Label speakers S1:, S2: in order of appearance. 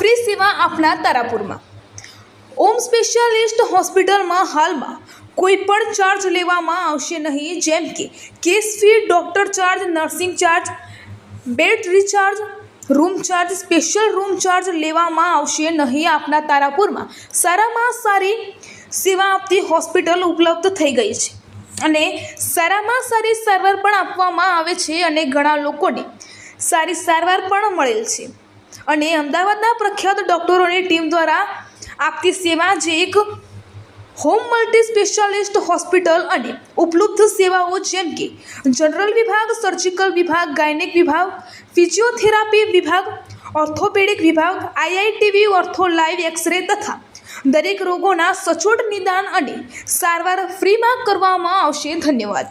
S1: Free સેવા આપનાર તારાપુરમાં ઓમ specialist હોસ્પિટલમાં હાલમાં કોઈ પણ ચાર્જ લેવામાં આવશે નહીં, જેમ કે case fee, doctor charge, nursing charge, bed recharge, room charge, special room charge લેવામાં આવશે નહીં। આપના તારાપુરમાં સારામાં સારી સેવા આપતી હોસ્પિટલ ઉપલબ્ધ થઈ ગઈ છે અને સારામાં સારી સારવાર પણ આપવામાં આવે છે અને ઘણા લોકોને સારી સારવાર પણ મળેલ છે અને અમદાવાદના પ્રખ્યાત ડૉક્ટરોની ટીમ દ્વારા આપતી સેવા જે એક હોમ મલ્ટી સ્પેશિયાલિસ્ટ હોસ્પિટલ અને ઉપલબ્ધ સેવાઓ જેમ કે જનરલ વિભાગ, સર્જિકલ વિભાગ, ગાયનેક વિભાગ, ફિઝિયોથેરાપી વિભાગ, ઓર્થોપેડિક વિભાગ, IITV, ઓર્થો લાઈવ એક્સરે તથા દરેક રોગોના સચોટ નિદાન અને સારવાર ફ્રીમાં કરવામાં આવશે। ધન્યવાદ।